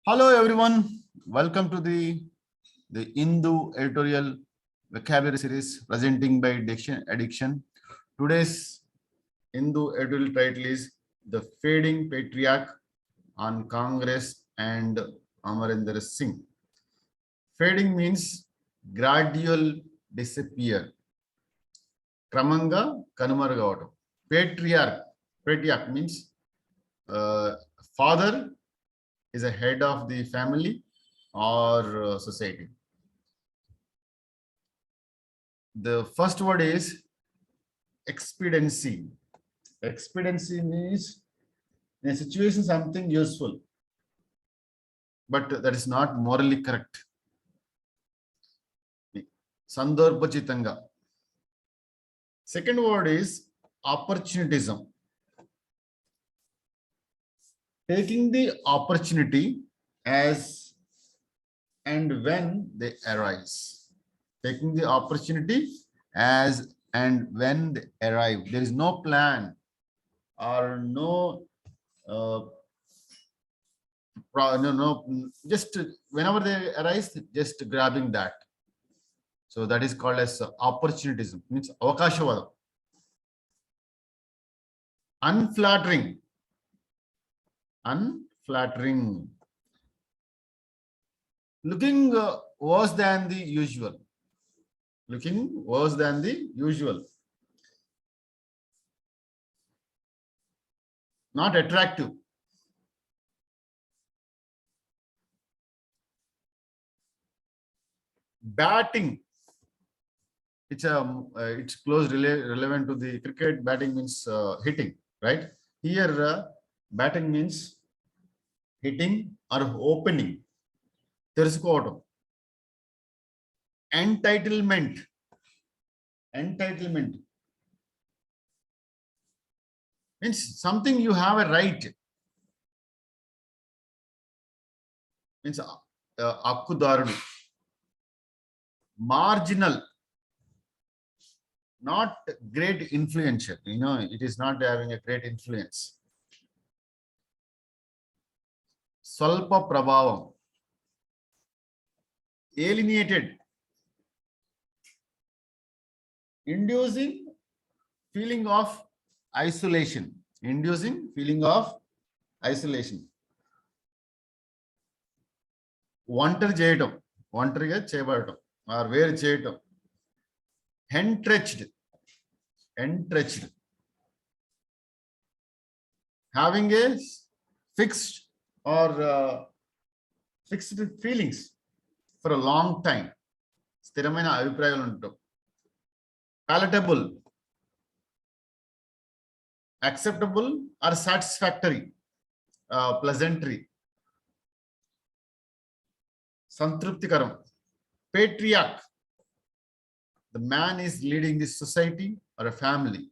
Hello everyone, welcome to the Hindu editorial vocabulary series presenting by Diction Addiction. Today's Hindu editorial title is The Fading Patriarch on Congress and Amarinder Singh. Fading means gradual disappear. Kramanga Kanumaragavatam. Patriarch means father is a head of the family or society. The first word is expediency. Expediency means in a situation something useful, but that is not morally correct. Sandarbhachitanga. Second word is opportunism. Taking the opportunity as and when they arise. Taking the opportunity as and when they arrive. There is no plan or no, just whenever they arise, just grabbing that. So that is called as opportunism, means avakashavada. Unflattering. Unflattering. Looking worse than the usual. Looking worse than the usual. Not attractive. Batting. It's close relevant to the cricket. Batting means hitting, right? Here, batting means hitting or opening. Terusukovatam. Entitlement. Entitlement means something you have a right. Means akkudarudu. Marginal. Not great influence. It is not having a great influence. Swalpa prabhavam. Alienated. Inducing feeling of isolation. Inducing feeling of isolation. Wanter cheyadam. Wanteriga cheyabadam or wear cheyadam. Entrenched. Entrenched. Having a fixed or fixed feelings for a long time. Sthiramaina abhiprayalu untam. Palatable. Acceptable or satisfactory. Pleasantry. Santruptikaram. Patriarch. The man is leading this society or a family.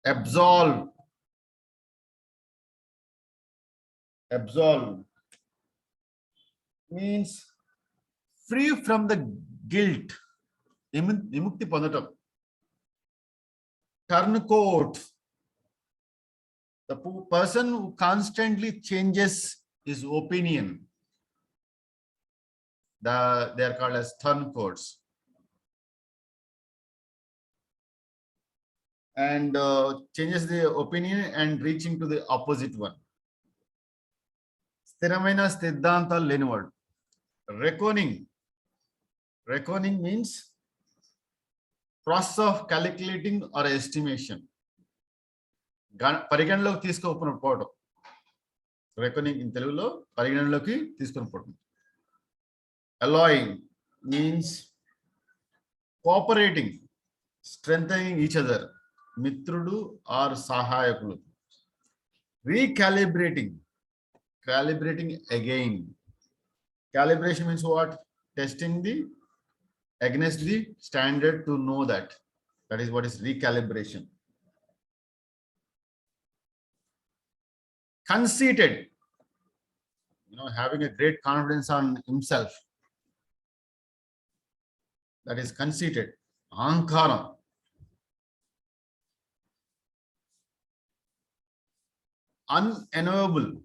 Absolve. Absolve means free from the guilt. Vimukti pondatam. Turncoat. The person who constantly changes his opinion. They are called as turncoats. And changes the opinion and reaching to the opposite one. Sthiramaina siddhanta lenivadu. Reckoning. Reckoning means process of calculating or estimation. Pariganaloki తీసుకోకపోవడం. Reckoning in Telugulo పరిగణలోకి తీసుకొనిపోవడం. Alloying means cooperating, strengthening each other. Mitrudu or sahayakulu. Recalibrating. Calibrating again. Calibration means what? Testing the against the standard to know that. That is what is recalibration. Conceited. Having a great confidence on himself. That is conceited. Ahankaram. Unenviable.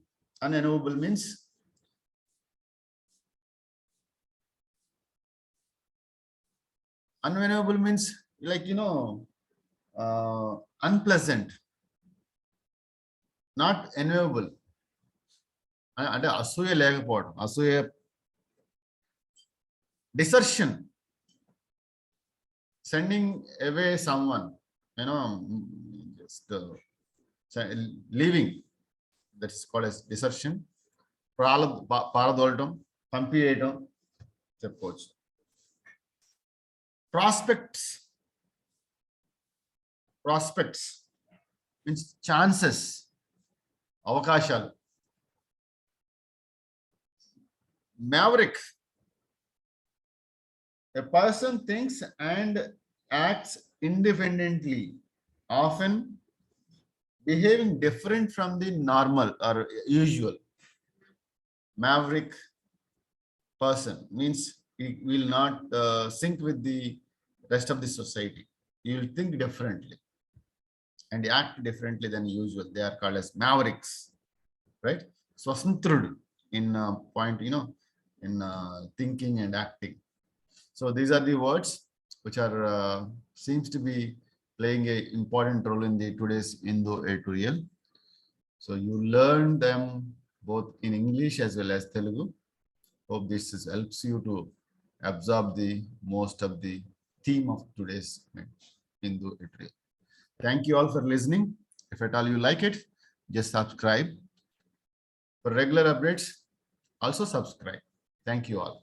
Unenviable means like, unpleasant, not enviable. అంటే అసూయ లేకపోవడం, అసూయ, desertion, sending away someone, just leaving, that is called as desertion. పారదోలటం, పంపివేయటం చెప్పుకోవచ్చు. Prospects means chances, అవకాశాలు. Maverick, a person thinks and acts independently, often behaving different from the normal or usual. Maverick person means he will not sync with the rest of the society. He will think differently and act differently than usual. They are called as mavericks, right? Swasantrudu in point, in thinking and acting. So these are the words which are seems to be playing a important role in the today's Indo-Aryan. So you learn them both in English as well as Telugu. Hope this helps you to absorb the most of the theme of today's Indo-Aryan. Thank you all for listening. If at all you like it, just subscribe. For regular updates, also subscribe. Thank you all.